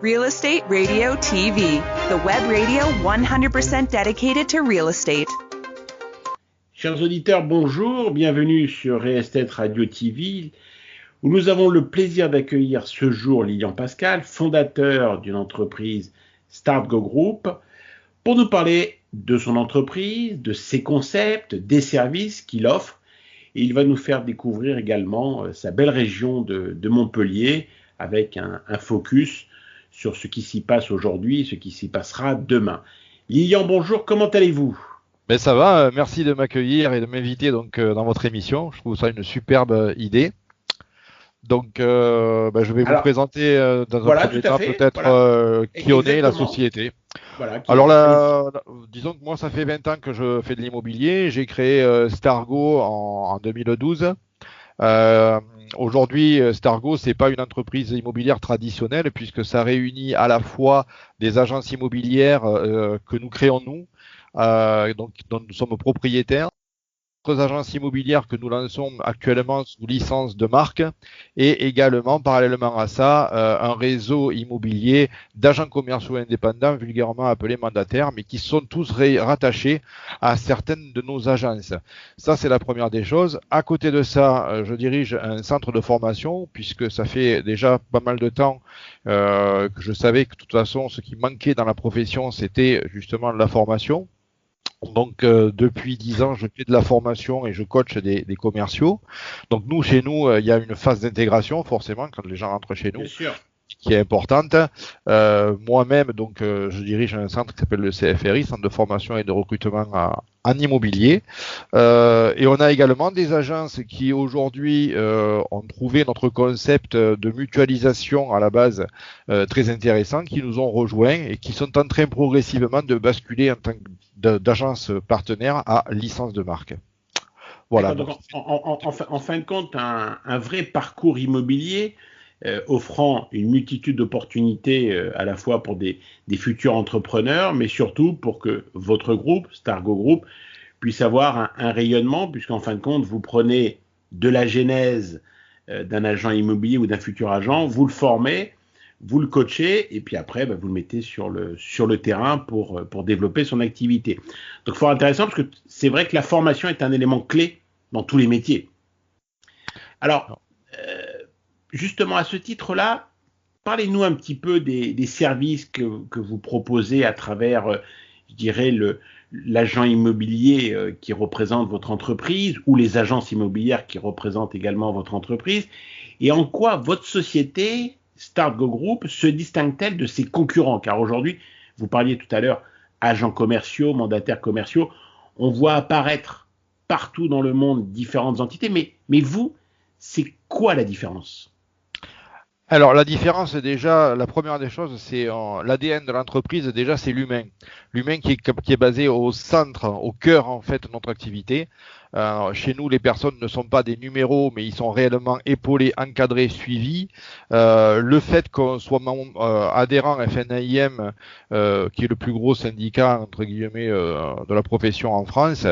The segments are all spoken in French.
Real Estate Radio TV, the web radio 100% dedicated to real estate. Chers auditeurs, bonjour, bienvenue sur Real Estate Radio TV, où nous avons le plaisir d'accueillir ce jour Lilian Pascal, fondateur d'une entreprise StartGo Group, pour nous parler de son entreprise, de ses concepts, des services qu'il offre. Et il va nous faire découvrir également sa belle région de Montpellier, avec un focus sur ce qui s'y passe aujourd'hui, ce qui s'y passera demain. Lilian, bonjour, comment allez-vous ? Ben ça va, merci de m'accueillir et de m'inviter donc dans votre émission. Je trouve ça une superbe idée. Donc, je vais vous présenter dans un premier temps peut-être qui on est, la société. Voilà, alors disons que moi ça fait 20 ans que je fais de l'immobilier. J'ai créé StartGo en 2012. Aujourd'hui, StartGo, c'est pas une entreprise immobilière traditionnelle puisque ça réunit à la fois des agences immobilières que nous créons nous, dont nous sommes propriétaires, d'autres agences immobilières que nous lançons actuellement sous licence de marque et également, parallèlement à ça, un réseau immobilier d'agents commerciaux indépendants, vulgairement appelés mandataires, mais qui sont tous rattachés à certaines de nos agences. Ça, c'est la première des choses. À côté de ça, je dirige un centre de formation, puisque ça fait déjà pas mal de temps que je savais que de toute façon, ce qui manquait dans la profession, c'était justement la formation. Donc depuis 10 ans, je fais de la formation et je coach des commerciaux. Donc chez nous, il y a une phase d'intégration forcément quand les gens rentrent chez nous, qui est importante. Moi-même, donc je dirige un centre qui s'appelle le CFRI, Centre de formation et de recrutement en immobilier. Et on a également des agences qui aujourd'hui ont trouvé notre concept de mutualisation à la base très intéressant, qui nous ont rejoints et qui sont en train progressivement de basculer en tant d'agence partenaire à licence de marque. Voilà. Donc, en fin de compte, un vrai parcours immobilier offrant une multitude d'opportunités à la fois pour des futurs entrepreneurs, mais surtout pour que votre groupe, StartGo Group, puisse avoir un rayonnement, puisqu'en fin de compte, vous prenez de la genèse d'un agent immobilier ou d'un futur agent, vous le formez, vous le coachez et puis après vous le mettez sur le terrain pour développer son activité. Donc fort intéressant parce que c'est vrai que la formation est un élément clé dans tous les métiers. Alors justement à ce titre-là, parlez-nous un petit peu des services que vous proposez à travers, je dirais, l'agent immobilier qui représente votre entreprise ou les agences immobilières qui représentent également votre entreprise, et en quoi votre société StartGo Group se distingue-t-elle de ses concurrents? Car aujourd'hui, vous parliez tout à l'heure, agents commerciaux, mandataires commerciaux, on voit apparaître partout dans le monde différentes entités, mais vous, c'est quoi la différence? Alors la différence, déjà, la première des choses, c'est l'ADN de l'entreprise, déjà c'est l'humain. L'humain qui est basé au centre, au cœur en fait de notre activité. Chez nous, les personnes ne sont pas des numéros, mais ils sont réellement épaulés, encadrés, suivis. Le fait qu'on soit adhérent FNAIM, qui est le plus gros syndicat entre guillemets de la profession en France,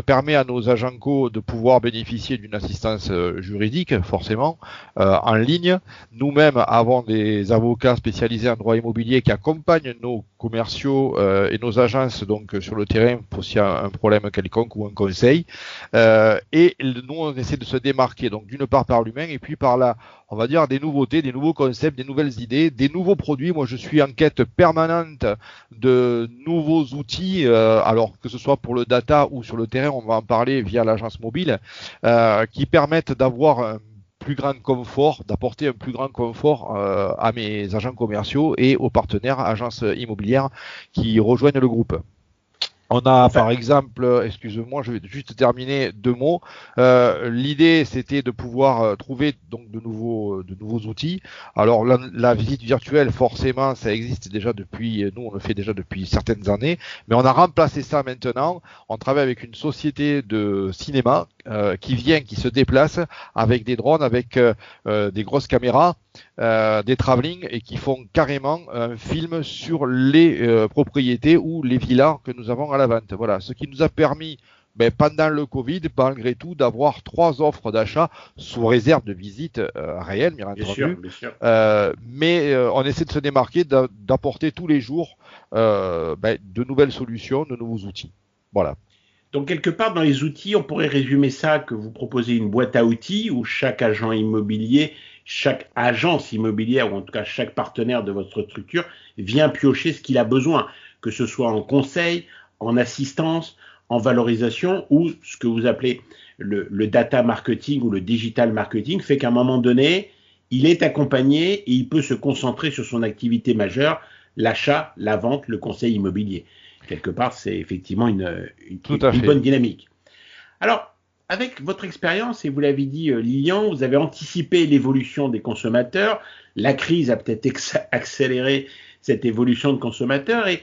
permet à nos agents co de pouvoir bénéficier d'une assistance juridique, forcément, en ligne. Nous-mêmes avons des avocats spécialisés en droit immobilier qui accompagnent nos commerciaux et nos agences donc sur le terrain pour s'il y a un problème quelconque ou un conseil. Et nous, on essaie de se démarquer, donc d'une part par l'humain et puis par on va dire des nouveautés, des nouveaux concepts, des nouvelles idées, des nouveaux produits. Moi, je suis en quête permanente de nouveaux outils, alors que ce soit pour le data ou sur le terrain, on va en parler via l'agence mobile, qui permettent d'avoir un plus grand confort, d'apporter un plus grand confort à mes agents commerciaux et aux partenaires agences immobilières qui rejoignent le groupe. On a par exemple, excusez-moi, je vais juste terminer 2 mots. L'idée, c'était de pouvoir trouver donc de nouveaux outils. Alors la visite virtuelle, forcément, ça existe déjà depuis, nous on le fait déjà depuis certaines années, mais on a remplacé ça maintenant. On travaille avec une société de cinéma qui se déplace avec des drones, avec des grosses caméras, des travelling et qui font carrément un film sur les propriétés ou les villas que nous avons à la vente. Voilà, ce qui nous a permis pendant le Covid, malgré tout, d'avoir 3 offres d'achat sous réserve de visite réelle, bien entendu. Bien sûr. Mais on essaie de se démarquer, d'apporter tous les jours de nouvelles solutions, de nouveaux outils. Voilà. Donc, quelque part, dans les outils, on pourrait résumer ça que vous proposez une boîte à outils où chaque agent immobilier, chaque agence immobilière, ou en tout cas chaque partenaire de votre structure, vient piocher ce qu'il a besoin, que ce soit en conseil, en assistance, en valorisation, ou ce que vous appelez le data marketing ou le digital marketing, fait qu'à un moment donné, il est accompagné et il peut se concentrer sur son activité majeure, l'achat, la vente, le conseil immobilier. Quelque part, c'est effectivement une bonne dynamique. Alors, avec votre expérience, et vous l'avez dit Lilian, vous avez anticipé l'évolution des consommateurs. La crise a peut-être accéléré cette évolution de consommateurs. Et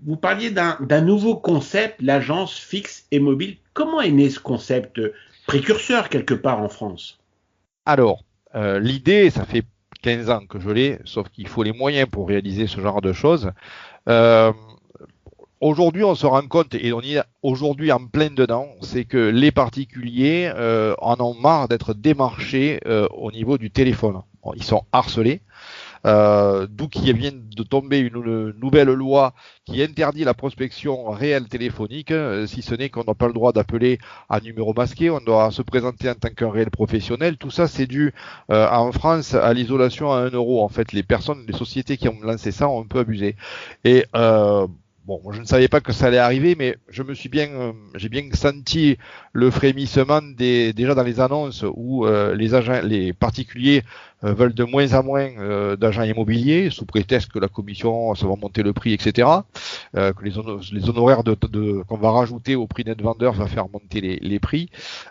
vous parliez d'un nouveau concept, l'agence fixe et mobile. Comment est né ce concept précurseur quelque part en France? Alors, l'idée, ça fait 15 ans que je l'ai, sauf qu'il faut les moyens pour réaliser ce genre de choses. Aujourd'hui, on se rend compte, et on y est aujourd'hui en plein dedans, c'est que les particuliers en ont marre d'être démarchés au niveau du téléphone. Ils sont harcelés, d'où qu'il vient de tomber une nouvelle loi qui interdit la prospection réelle téléphonique, si ce n'est qu'on n'a pas le droit d'appeler à numéro masqué, on doit se présenter en tant qu'un réel professionnel. Tout ça, c'est dû en France à l'isolation à 1 euro. En fait, les sociétés qui ont lancé ça ont un peu abusé. Et bon, je ne savais pas que ça allait arriver, mais j'ai bien senti le frémissement déjà dans les annonces où les particuliers veulent de moins en moins d'agents immobiliers sous prétexte que la commission ça va monter le prix, etc. Que les honoraires qu'on va rajouter au prix net vendeur va faire monter les prix.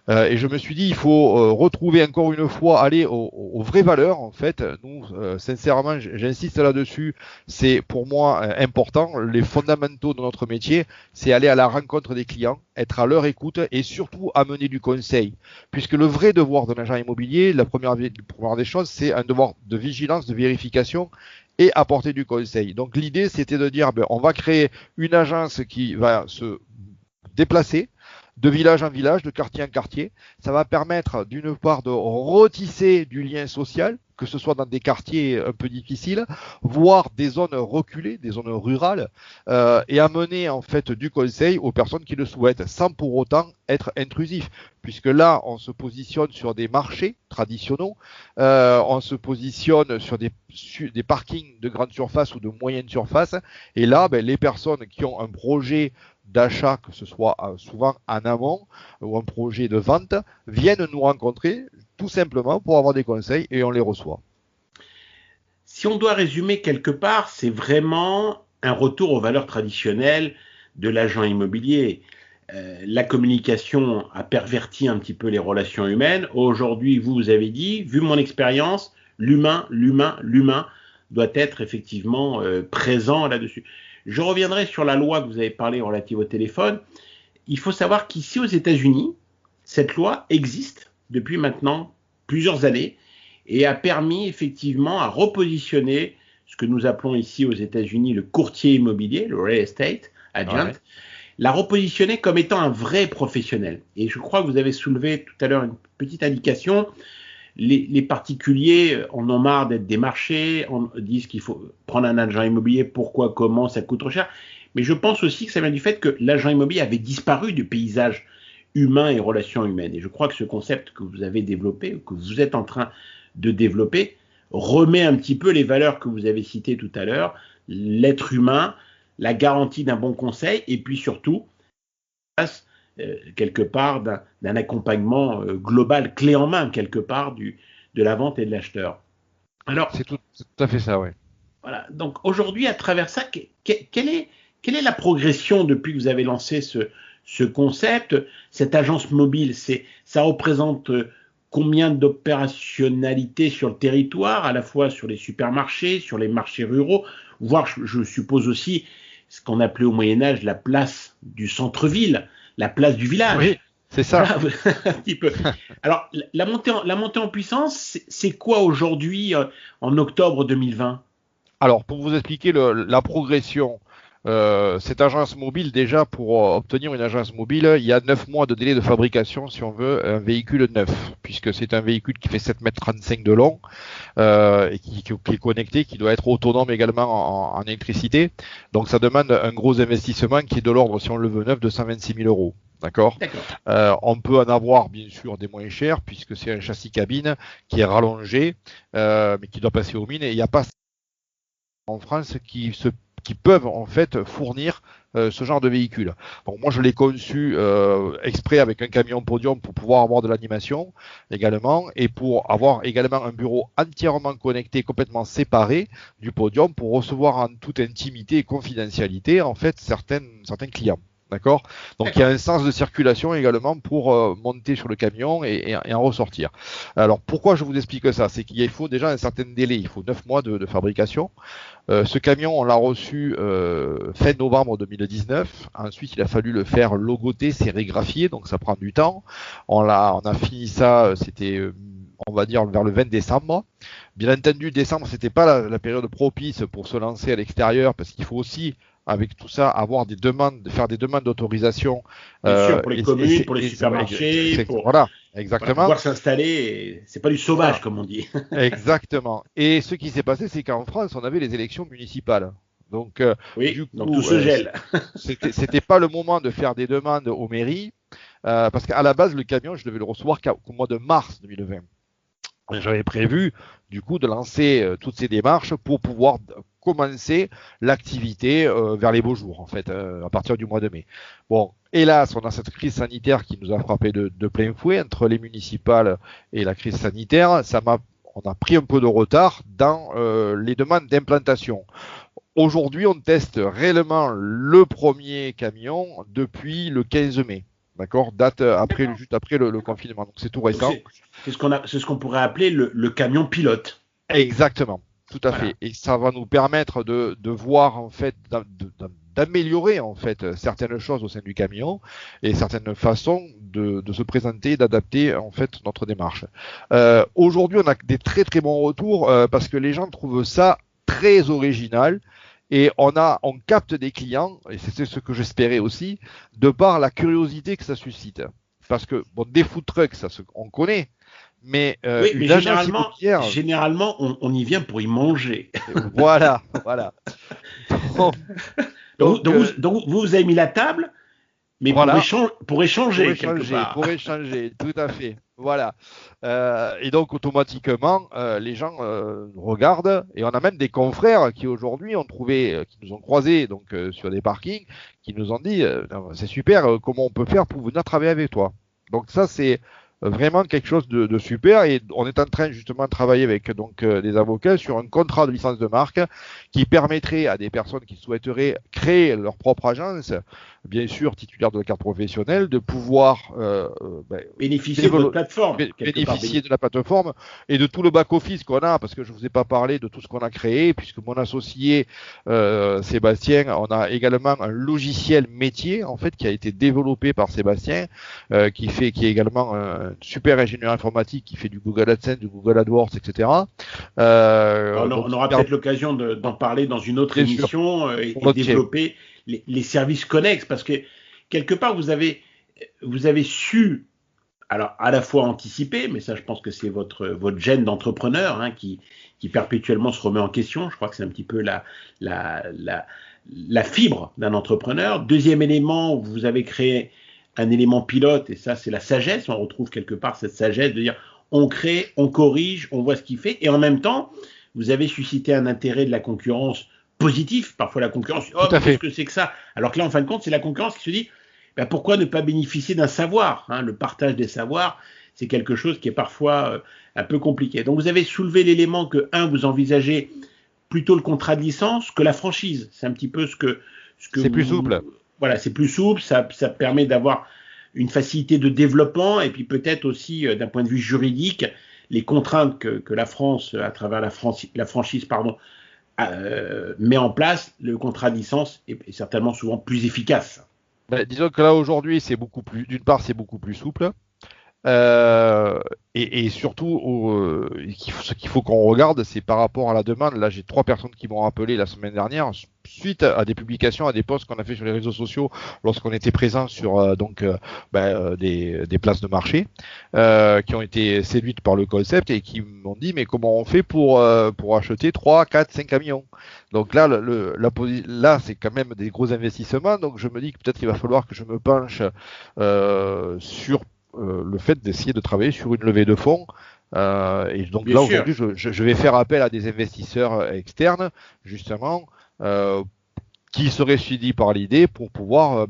Et je me suis dit, il faut retrouver encore une fois, aller aux vraies valeurs en fait. Nous, sincèrement, j'insiste là-dessus. C'est pour moi important. Les fondamentaux de notre métier, c'est aller à la rencontre des clients, être à leur écoute et surtout amener du conseil. Puisque le vrai devoir d'un agent immobilier, la première des choses, c'est un devoir de vigilance, de vérification et apporter du conseil. Donc l'idée, c'était de dire, on va créer une agence qui va se déplacer de village en village, de quartier en quartier. Ça va permettre d'une part de retisser du lien social, que ce soit dans des quartiers un peu difficiles, voire des zones reculées, des zones rurales, et amener en fait du conseil aux personnes qui le souhaitent, sans pour autant être intrusif. Puisque là, on se positionne sur des marchés traditionnels, on se positionne sur des parkings de grande surface ou de moyenne surface, et là, les personnes qui ont un projet d'achat, que ce soit souvent en amont ou un projet de vente, viennent nous rencontrer tout simplement pour avoir des conseils et on les reçoit. Si on doit résumer quelque part, c'est vraiment un retour aux valeurs traditionnelles de l'agent immobilier. La communication a perverti un petit peu les relations humaines. Aujourd'hui, vous avez dit, vu mon expérience, l'humain doit être effectivement présent là-dessus. Je reviendrai sur la loi que vous avez parlé relative au téléphone. Il faut savoir qu'ici aux États-Unis, cette loi existe depuis maintenant plusieurs années et a permis effectivement à repositionner ce que nous appelons ici aux États-Unis le courtier immobilier, le real estate agent, l'a repositionné comme étant un vrai professionnel. Et je crois que vous avez soulevé tout à l'heure une petite indication. Les particuliers en ont marre d'être démarchés, disent qu'il faut prendre un agent immobilier, pourquoi, comment, ça coûte trop cher. Mais je pense aussi que ça vient du fait que l'agent immobilier avait disparu du paysage humain et relations humaines. Et je crois que ce concept que vous avez développé, que vous êtes en train de développer, remet un petit peu les valeurs que vous avez citées tout à l'heure, l'être humain, la garantie d'un bon conseil, et puis surtout, quelque part d'un accompagnement global, clé en main, quelque part, de la vente et de l'acheteur. Alors, c'est tout à fait ça, oui. Voilà. Donc aujourd'hui, à travers ça, quelle est la progression depuis que vous avez lancé ce concept, cette agence mobile? Ça représente combien d'opérationnalité sur le territoire, à la fois sur les supermarchés, sur les marchés ruraux, voire je suppose aussi ce qu'on appelait au Moyen-Âge la place du centre-ville, la place du village. Oui, c'est ça. Voilà, un petit peu. Alors, la montée en puissance, c'est quoi aujourd'hui en octobre 2020? Alors, pour vous expliquer la progression, Cette agence mobile, déjà, pour obtenir une agence mobile, il y a 9 mois de délai de fabrication si on veut un véhicule neuf, puisque c'est un véhicule qui fait 7,35 m de long et qui est connecté, qui doit être autonome également en électricité. Donc ça demande un gros investissement qui est de l'ordre, si on le veut neuf, de 126 000 euros. D'accord. On peut en avoir bien sûr des moins chers, puisque c'est un châssis cabine qui est rallongé, mais qui doit passer aux mines, et il n'y a pas en France qui peuvent en fait fournir ce genre de véhicule. Donc moi je l'ai conçu exprès avec un camion podium pour pouvoir avoir de l'animation également, et pour avoir également un bureau entièrement connecté, complètement séparé du podium, pour recevoir en toute intimité et confidentialité en fait certains clients. D'accord. Donc il y a un sens de circulation également pour monter sur le camion et en ressortir. Alors pourquoi je vous explique ça? C'est qu'il faut déjà un certain délai, il faut 9 mois de fabrication. Ce camion, on l'a reçu fin novembre 2019. Ensuite, il a fallu le faire logoter, sérigraphier, donc ça prend du temps. On a fini ça, c'était on va dire vers le 20 décembre. Bien entendu, décembre, c'était pas la période propice pour se lancer à l'extérieur, parce qu'il faut aussi, avec tout ça, avoir des demandes, faire des demandes d'autorisation. Bien sûr, pour les communes, pour les supermarchés, voilà, exactement. Pour pouvoir s'installer. C'est pas du sauvage, voilà, comme on dit. Exactement. Et ce qui s'est passé, c'est qu'en France, on avait les élections municipales. Donc, oui, du coup, donc tout se gèle. C'était pas le moment de faire des demandes aux mairies, parce qu'à la base, le camion, je devais le recevoir qu'au mois de mars 2020. J'avais prévu, du coup, de lancer toutes ces démarches pour pouvoir commencer l'activité vers les beaux jours, en fait, à partir du mois de mai. Bon, hélas, on a cette crise sanitaire qui nous a frappé de plein fouet, entre les municipales et la crise sanitaire. On a pris un peu de retard dans les demandes d'implantation. Aujourd'hui, on teste réellement le premier camion depuis le 15 mai. D'accord, date après, juste après le confinement. Donc c'est tout récent. C'est ce qu'on pourrait appeler le camion pilote. Exactement, tout à fait. Et ça va nous permettre de voir en fait, d'améliorer en fait certaines choses au sein du camion et certaines façons de se présenter, d'adapter en fait notre démarche. Aujourd'hui, on a des très très bons retours parce que les gens trouvent ça très original. Et on capte des clients, et c'est ce que j'espérais aussi, de par la curiosité que ça suscite. Parce que, bon, des food trucks, on connaît, mais, oui, mais généralement, on y vient pour y manger. Voilà. donc, vous avez mis la table, mais voilà, pour échanger, pour échanger, tout à fait. Voilà. Et donc automatiquement, les gens regardent, et on a même des confrères qui aujourd'hui qui nous ont croisés donc sur des parkings, qui nous ont dit c'est super, comment on peut faire pour venir travailler avec toi. Donc ça c'est vraiment quelque chose de super, et on est en train justement de travailler avec des avocats sur un contrat de licence de marque qui permettrait à des personnes qui souhaiteraient créer leur propre agence, bien sûr titulaire de la carte professionnelle, de pouvoir bénéficier de votre plateforme, bénéficier de la plateforme et de tout le back-office qu'on a, parce que je vous ai pas parlé de tout ce qu'on a créé, puisque mon associé Sébastien, on a également un logiciel métier en fait qui a été développé par Sébastien, qui est également un super ingénieur informatique, qui fait du Google AdSense, du Google AdWords, etc. On aura peut-être l'occasion d'en parler dans une autre émission et développer les services connexes, parce que quelque part vous avez su, alors à la fois anticiper, mais ça je pense que c'est votre gène d'entrepreneur qui perpétuellement se remet en question. Je crois que c'est un petit peu la fibre d'un entrepreneur. Deuxième élément, vous avez créé un élément pilote, et ça c'est la sagesse. On retrouve quelque part cette sagesse de dire on crée, on corrige, on voit ce qu'il fait, et en même temps vous avez suscité un intérêt de la concurrence positif. Parfois la concurrence, qu'est-ce que c'est que ça? Alors que là, en fin de compte, c'est la concurrence qui se dit, pourquoi ne pas bénéficier d'un savoir, le partage des savoirs, c'est quelque chose qui est parfois un peu compliqué. Donc vous avez soulevé l'élément que, vous envisagez plutôt le contrat de licence que la franchise. C'est un petit peu ce que c'est plus souple. Voilà, c'est plus souple, ça permet d'avoir une facilité de développement, et puis peut-être aussi, d'un point de vue juridique, les contraintes que la France, à travers la franchise, met en place, le contrat de licence est certainement souvent plus efficace. Disons que là aujourd'hui, c'est beaucoup plus. D'une part, c'est beaucoup plus souple. Et surtout, ce qu'il faut qu'on regarde, c'est par rapport à la demande. Là, j'ai 3 personnes qui m'ont rappelé la semaine dernière, suite à des publications, à des posts qu'on a fait sur les réseaux sociaux lorsqu'on était présent sur des places de marché, qui ont été séduites par le concept et qui m'ont dit mais comment on fait pour acheter 3, 4, 5 camions. Donc là, là, c'est quand même des gros investissements. Donc je me dis que peut-être il va falloir que je me penche sur le fait d'essayer de travailler sur une levée de fonds. Et donc Bien là, sûr. aujourd'hui, je vais faire appel à des investisseurs externes, justement, qui seraient suivis par l'idée pour pouvoir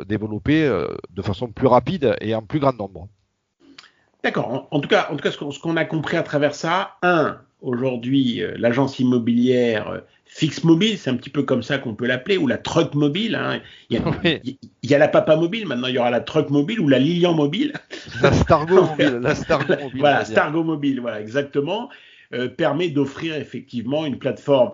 développer de façon plus rapide et en plus grand nombre. D'accord. En tout cas, ce qu'on a compris à travers ça, aujourd'hui, l'agence immobilière fixe mobile, c'est un petit peu comme ça qu'on peut l'appeler, ou la truck mobile. Hein. Il y a la papa mobile, maintenant il y aura la truck mobile ou la Lilian mobile. La Stargo mobile. Voilà, Stargo mobile, voilà, exactement, permet d'offrir effectivement une plateforme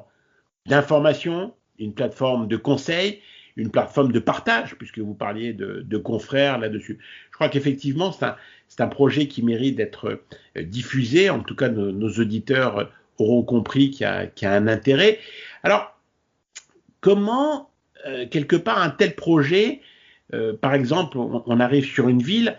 d'information, une plateforme de conseil, une plateforme de partage, puisque vous parliez de confrères là-dessus. Je crois qu'effectivement, c'est un projet qui mérite d'être diffusé. En tout cas, nos auditeurs auront compris qu'il y a un intérêt. Alors, comment, quelque part, un tel projet, par exemple, on arrive sur une ville,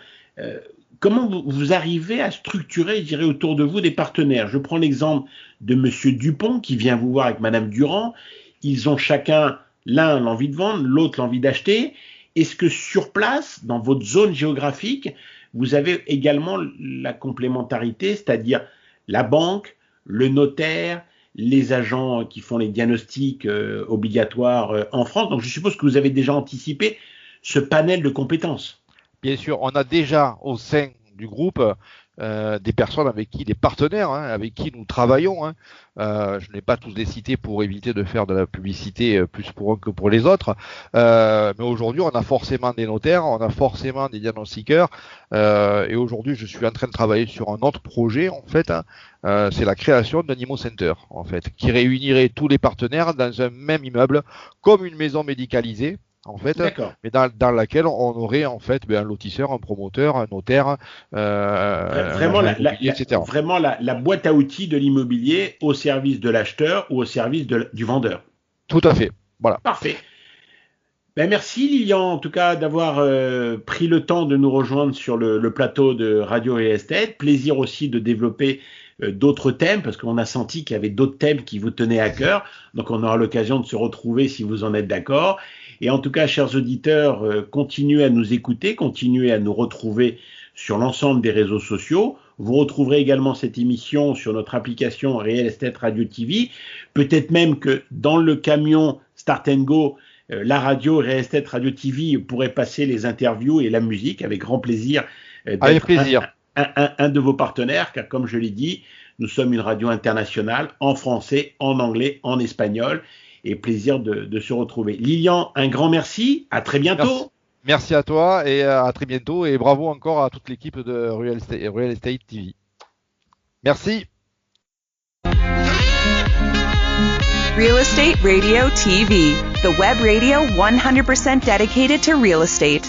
comment vous arrivez à structurer, je dirais, autour de vous des partenaires? Je prends l'exemple de Monsieur Dupont qui vient vous voir avec Madame Durand. Ils ont chacun, l'un l'envie de vendre, l'autre l'envie d'acheter. Est-ce que sur place, dans votre zone géographique, vous avez également la complémentarité, c'est-à-dire la banque, le notaire, les agents qui font les diagnostics obligatoires en France? Donc je suppose que vous avez déjà anticipé ce panel de compétences. Bien sûr, on a déjà au sein du groupe des personnes des partenaires avec qui nous travaillons. Je n'ai pas tous les cités pour éviter de faire de la publicité plus pour eux que pour les autres. Mais aujourd'hui, on a forcément des notaires, on a forcément des diagnostiqueurs. Et aujourd'hui, je suis en train de travailler sur un autre projet, en fait. C'est la création d'un Imo Center, en fait, qui réunirait tous les partenaires dans un même immeuble, comme une maison médicalisée. En fait, mais dans laquelle on aurait en fait un lotisseur, un promoteur, un notaire, vraiment etc. Vraiment la boîte à outils de l'immobilier au service de l'acheteur ou au service du vendeur. Tout à fait. Voilà. Parfait. Ben merci Lilian, en tout cas, d'avoir pris le temps de nous rejoindre sur le plateau de Radio Real Estate. Plaisir aussi de développer d'autres thèmes, parce qu'on a senti qu'il y avait d'autres thèmes qui vous tenaient à cœur. Donc on aura l'occasion de se retrouver si vous en êtes d'accord. Et en tout cas, chers auditeurs, continuez à nous écouter, continuez à nous retrouver sur l'ensemble des réseaux sociaux. Vous retrouverez également cette émission sur notre application Real Estate Radio TV. Peut-être même que dans le camion Start & Go, la radio Real Estate Radio TV pourrait passer les interviews et la musique avec grand plaisir. Avec plaisir. Un de vos partenaires, car comme je l'ai dit, nous sommes une radio internationale en français, en anglais, en espagnol. Et plaisir de se retrouver. Lilian, un grand merci. À très bientôt. Merci à toi et à très bientôt. Et bravo encore à toute l'équipe de Real Estate TV. Merci. Real Estate Radio TV, the web radio 100% dedicated to real estate.